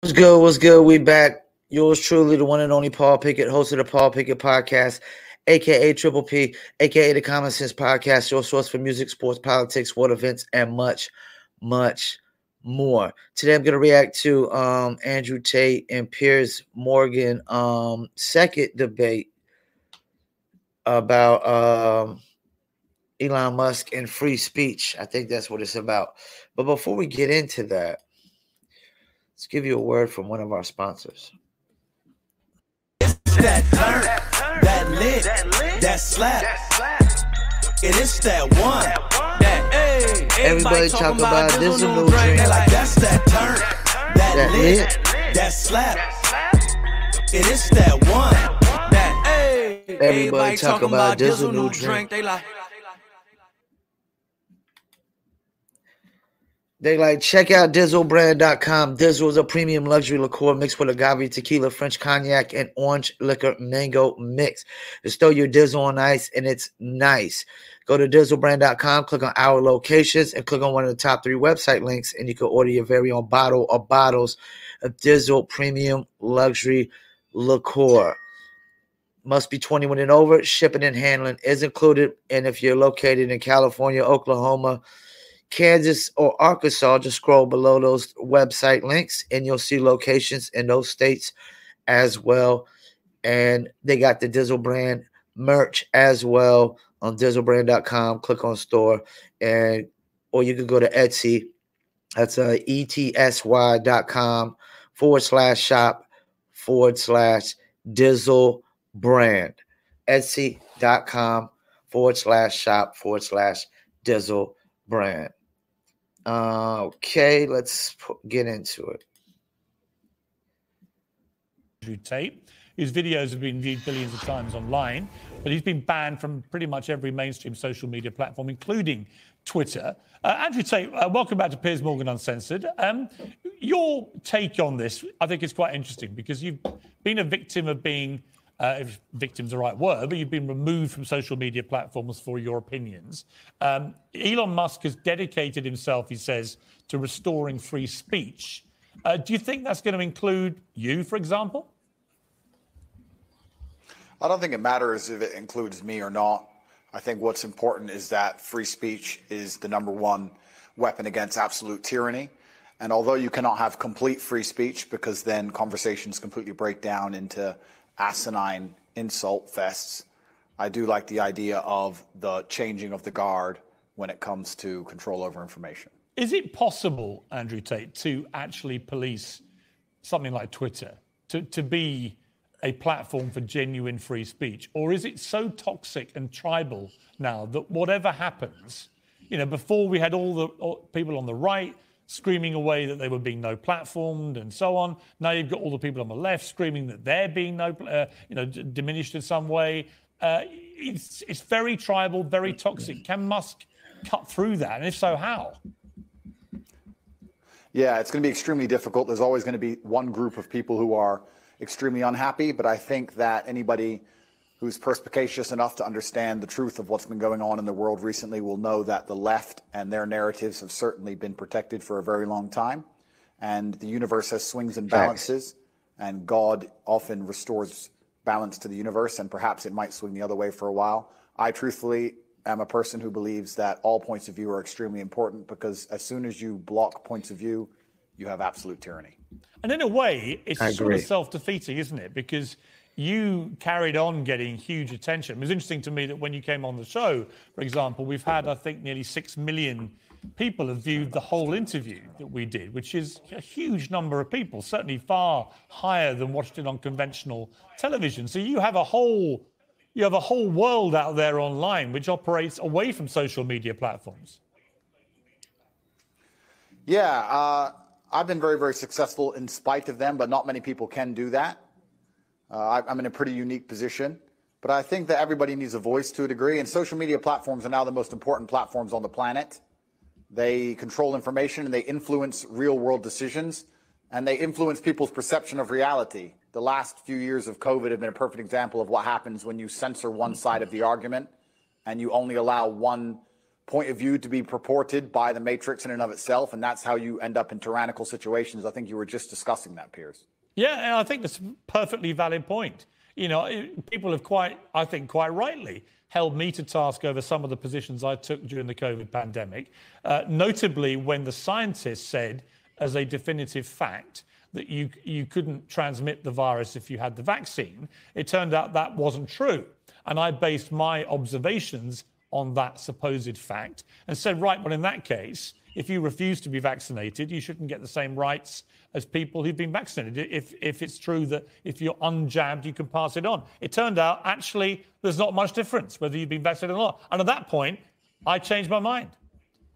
What's good? What's good? We back. Yours truly, the one and only Paul Pickett, host of the Paul Pickett Podcast, aka Triple P, aka the Common Sense Podcast, your source for music, sports, politics, world events, and much, much more. Today, I'm going to react to Andrew Tate and Piers Morgan second debate about Elon Musk and free speech. I think that's what it's about. But before we get into that, let's give you a word from one of our sponsors. That turn, that lit, that slap. It is that one. That hey, everybody talk about this new drink. Like that's that turn, that lit, that slap. It is that one. That hey, everybody talk about this new drink. They like, check out DizzleBrand.com. Dizzle is a premium luxury liqueur mixed with agave, tequila, French cognac, and orange liquor mango mix. Distill your Dizzle on ice, and it's nice. Go to DizzleBrand.com, click on our locations, and click on one of the top 3 website links, and you can order your very own bottle or bottles of Dizzle premium luxury liqueur. Must be 21 and over. Shipping and handling is included. And if you're located in California, Oklahoma, Kansas, or Arkansas, just scroll below those website links and you'll see locations in those states as well. And they got the Dizzle brand merch as well on DizzleBrand.com. Click on store, or you can go to Etsy. That's etsy.com/shop/Dizzle brand. Etsy.com/shop/Dizzle brand. Okay, let's get into it. Andrew Tate, whose videos have been viewed billions of times online, but he's been banned from pretty much every mainstream social media platform, including Twitter. Andrew Tate, welcome back to Piers Morgan Uncensored. Your take on this, I think, is quite interesting because you've been a victim of being, if victim's the right word, but you've been removed from social media platforms for your opinions. Elon Musk has dedicated himself, he says, to restoring free speech. Do you think that's going to include you, for example? I don't think it matters if it includes me or not. I think what's important is that free speech is the #1 weapon against absolute tyranny. And although you cannot have complete free speech because then conversations completely break down into asinine insult fests, I do like the idea of the changing of the guard when it comes to control over information. Is it possible, Andrew Tate, to actually police something like Twitter, to be a platform for genuine free speech? Or is it so toxic and tribal now that whatever happens, before we had all the people on the right screaming away that they were being no platformed and so on. Now you've got all the people on the left screaming that they're being diminished in some way. It's very tribal, very toxic. Can Musk cut through that? And if so, how? Yeah, it's going to be extremely difficult. There's always going to be one group of people who are extremely unhappy, but I think that anybody who's perspicacious enough to understand the truth of what's been going on in the world recently will know that the left and their narratives have certainly been protected for a very long time. And the universe has swings and balances, and God often restores balance to the universe, and perhaps it might swing the other way for a while. I truthfully am a person who believes that all points of view are extremely important, because as soon as you block points of view, you have absolute tyranny. And in a way, it's sort of self-defeating, isn't it? Because you carried on getting huge attention. It was interesting to me that when you came on the show, for example, we've had, I think, nearly 6 million people have viewed the whole interview that we did, which is a huge number of people, certainly far higher than watched it on conventional television. So you have a whole world out there online which operates away from social media platforms. Yeah, I've been very, very successful in spite of them, but not many people can do that. I'm in a pretty unique position, but I think that everybody needs a voice to a degree, and social media platforms are now the most important platforms on the planet. They control information, and they influence real-world decisions, and they influence people's perception of reality. The last few years of COVID have been a perfect example of what happens when you censor one side of the argument and you only allow one point of view to be purported by the Matrix in and of itself, and that's how you end up in tyrannical situations. I think you were just discussing that, Piers. Yeah, I think that's a perfectly valid point. People have quite rightly held me to task over some of the positions I took during the COVID pandemic, notably when the scientists said as a definitive fact that you couldn't transmit the virus if you had the vaccine. It turned out that wasn't true. And I based my observations on that supposed fact and said, right, well, in that case, if you refuse to be vaccinated, you shouldn't get the same rights as people who've been vaccinated. If it's true that if you're unjabbed, you can pass it on. It turned out, actually, there's not much difference whether you've been vaccinated or not. And at that point, I changed my mind.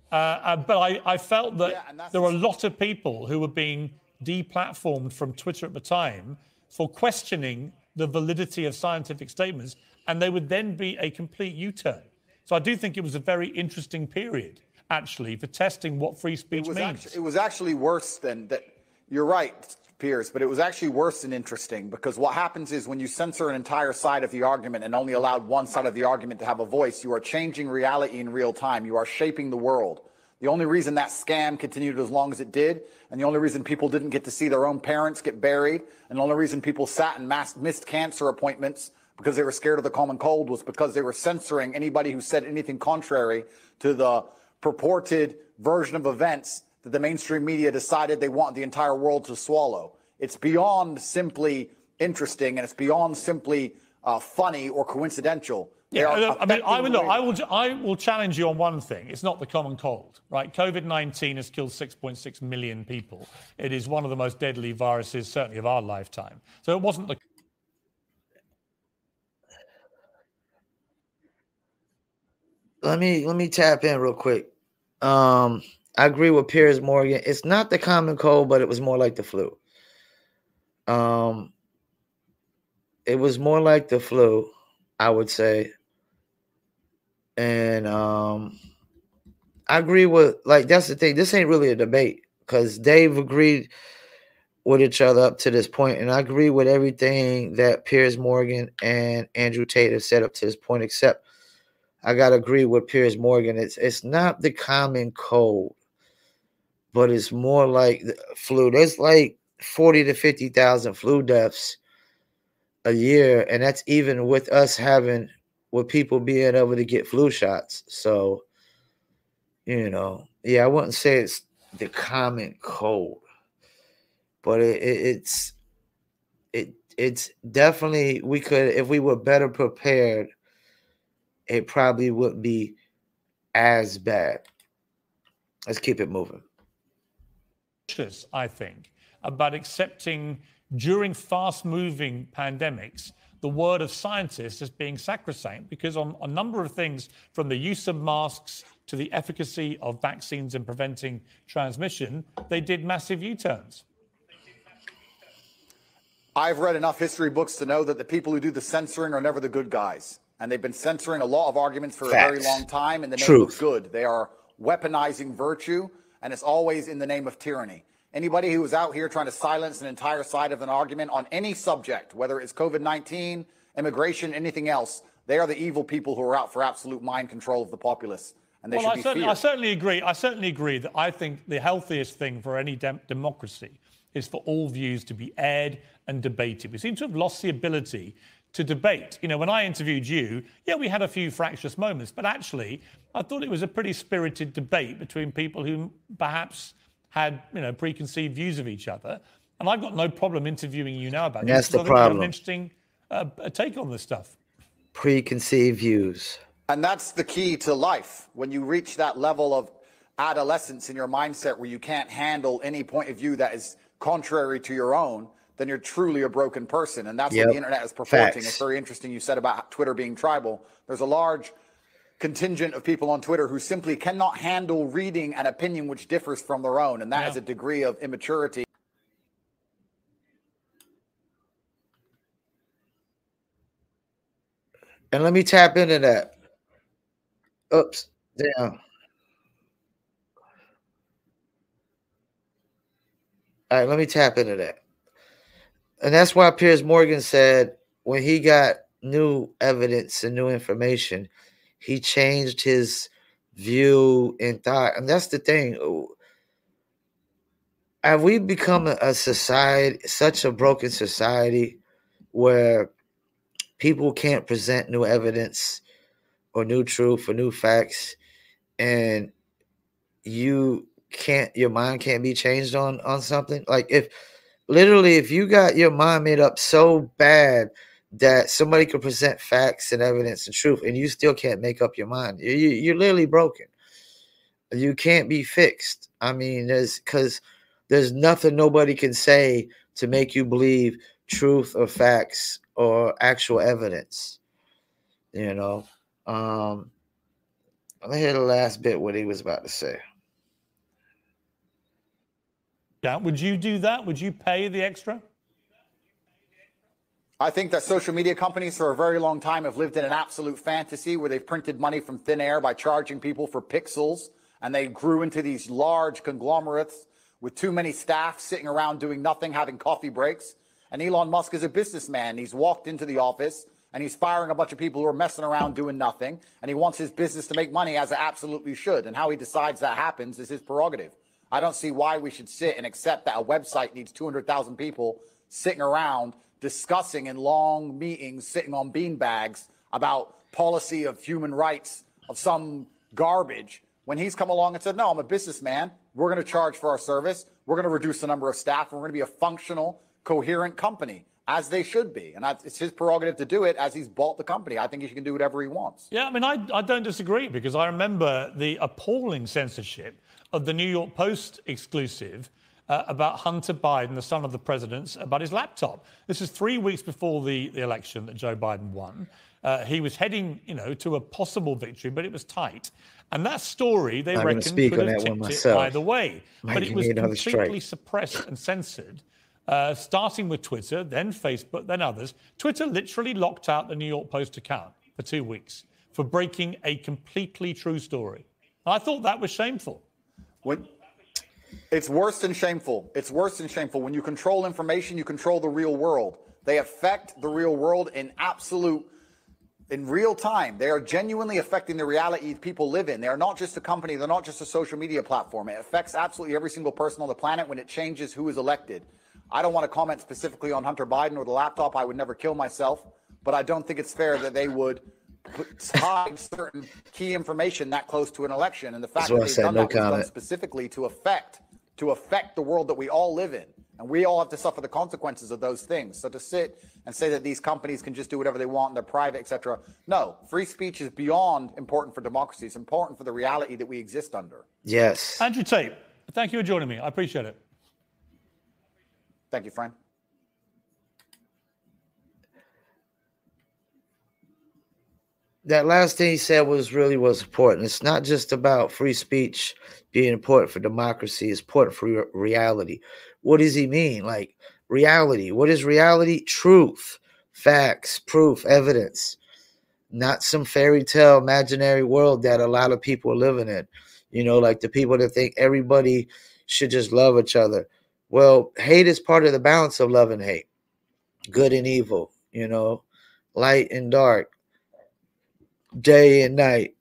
But I felt that there were a lot of people who were being deplatformed from Twitter at the time for questioning the validity of scientific statements, and they would then be a complete U-turn. So I do think it was a very interesting period, actually, for testing what free speech means. It was actually worse than that. You're right, Piers, but it was actually worse than interesting, because what happens is when you censor an entire side of the argument and only allowed one side of the argument to have a voice, you are changing reality in real time. You are shaping the world. The only reason that scam continued as long as it did, and the only reason people didn't get to see their own parents get buried, and the only reason people sat and missed cancer appointments because they were scared of the common cold, was because they were censoring anybody who said anything contrary to the purported version of events that the mainstream media decided they want the entire world to swallow. It's beyond simply interesting, and it's beyond simply funny or coincidental. Yeah, I mean, I will challenge you on one thing. It's not the common cold, right? COVID-19 has killed 6.6 million people. It is one of the most deadly viruses, certainly of our lifetime. So it wasn't the... Let me tap in real quick. I agree with Piers Morgan. It's not the common cold, but it was more like the flu. It was more like the flu, I would say. And I agree with, like, that's the thing. This ain't really a debate, because they've agreed with each other up to this point, and I agree with everything that Piers Morgan and Andrew Tate have said up to this point, except I gotta agree with Piers Morgan. It's not the common cold, but it's more like the flu. There's like 40 to 50,000 flu deaths a year, and that's even with us having, with people being able to get flu shots. So, yeah, I wouldn't say it's the common cold, but it's definitely, we could, if we were better prepared, it probably wouldn't be as bad. Let's keep it moving. I think, about accepting during fast-moving pandemics the word of scientists as being sacrosanct, because on a number of things, from the use of masks to the efficacy of vaccines in preventing transmission, they did massive U-turns. I've read enough history books to know that the people who do the censoring are never the good guys. And they've been censoring a lot of arguments for a very long time in the name of good. They are weaponizing virtue, and it's always in the name of tyranny. Anybody who is out here trying to silence an entire side of an argument on any subject, whether it's COVID-19, immigration, anything else, they are the evil people who are out for absolute mind control of the populace. And they should be feared. I certainly agree. I certainly agree that I think the healthiest thing for any democracy is for all views to be aired and debated. We seem to have lost the ability to debate. When I interviewed you, yeah, we had a few fractious moments, but actually, I thought it was a pretty spirited debate between people who perhaps had, preconceived views of each other. And I've got no problem interviewing you now about this. That's the problem. I think you have an interesting take on this stuff. Preconceived views. And that's the key to life. When you reach that level of adolescence in your mindset where you can't handle any point of view that is contrary to your own, then you're truly a broken person. And that's what the internet is purporting. Facts. It's very interesting you said about Twitter being tribal. There's a large contingent of people on Twitter who simply cannot handle reading an opinion which differs from their own. And that is a degree of immaturity. And let me tap into that. Oops, damn. All right, let me tap into that. And that's why Piers Morgan said when he got new evidence and new information, he changed his view and thought. And that's the thing. Have we become a society, such a broken society, where people can't present new evidence or new truth or new facts, and your mind can't be changed on something? Like, if you got your mind made up so bad that somebody could present facts and evidence and truth, and you still can't make up your mind, you're literally broken. You can't be fixed. I mean, there's nothing nobody can say to make you believe truth or facts or actual evidence. You know, let me hear the last bit what he was about to say. Yeah, would you do that? Would you pay the extra? I think that social media companies for a very long time have lived in an absolute fantasy where they've printed money from thin air by charging people for pixels, and they grew into these large conglomerates with too many staff sitting around doing nothing, having coffee breaks. And Elon Musk is a businessman. He's walked into the office and he's firing a bunch of people who are messing around doing nothing, and he wants his business to make money, as it absolutely should. And how he decides that happens is his prerogative. I don't see why we should sit and accept that a website needs 200,000 people sitting around discussing in long meetings, sitting on beanbags about policy of human rights of some garbage, when he's come along and said, no, I'm a businessman. We're going to charge for our service. We're going to reduce the number of staff. And we're going to be a functional, coherent company, as they should be. And it's his prerogative to do it, as he's bought the company. I think he can do whatever he wants. Yeah, I mean, I don't disagree, because I remember the appalling censorship of the New York Post exclusive about Hunter Biden, the son of the president, about his laptop. This is 3 weeks before the election that Joe Biden won. He was heading, to a possible victory, but it was tight. And that story, they reckon, could have tipped it either way. But it was completely suppressed and censored, starting with Twitter, then Facebook, then others. Twitter literally locked out the New York Post account for 2 weeks for breaking a completely true story. I thought that was shameful. It's worse than shameful. It's worse than shameful. When you control information, you control the real world. They affect the real world in real time. They are genuinely affecting the reality people live in. They are not just a company. They're not just a social media platform. It affects absolutely every single person on the planet when it changes who is elected. I don't want to comment specifically on Hunter Biden or the laptop. I would never kill myself, but I don't think it's fair that they would hide certain key information that close to an election. And the fact that they've done that was done specifically to affect the world that we all live in. And we all have to suffer the consequences of those things. So to sit and say that these companies can just do whatever they want and they're private, etc. No, free speech is beyond important for democracy. It's important for the reality that we exist under. Yes. Andrew Tate, thank you for joining me. I appreciate it. Thank you, friend. That last thing he said was important. It's not just about free speech being important for democracy. It's important for reality. What does he mean? Like, reality. What is reality? Truth, facts, proof, evidence. Not some fairy tale imaginary world that a lot of people are living in. Like the people that think everybody should just love each other. Well, hate is part of the balance of love and hate. Good and evil, light and dark. Day and night,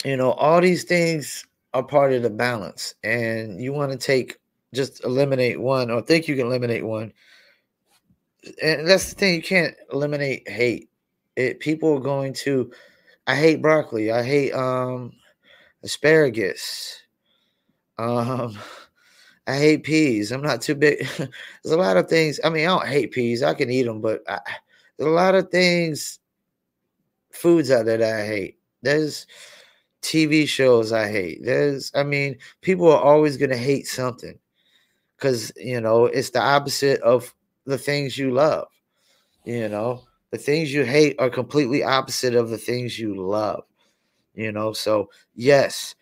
all these things are part of the balance, and you want to just eliminate one, or think you can eliminate one. And that's the thing, you can't eliminate hate. People are going to, I hate broccoli, I hate asparagus, I hate peas. I'm not too big. There's a lot of things. I mean, I don't hate peas, I can eat them, but there's a lot of things, foods out there that I hate. There's TV shows I hate. People are always going to hate something because, it's the opposite of the things you love. The things you hate are completely opposite of the things you love. So yes,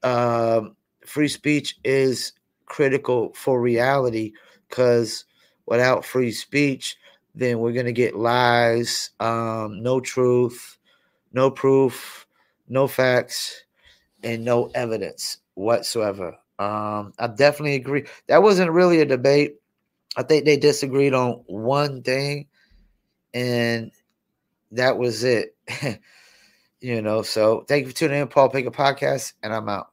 free speech is critical for reality, because without free speech, then we're going to get lies, no truth, no proof, no facts, and no evidence whatsoever. I definitely agree. That wasn't really a debate. I think they disagreed on one thing, and that was it. So thank you for tuning in, Paul Pickett Podcast, and I'm out.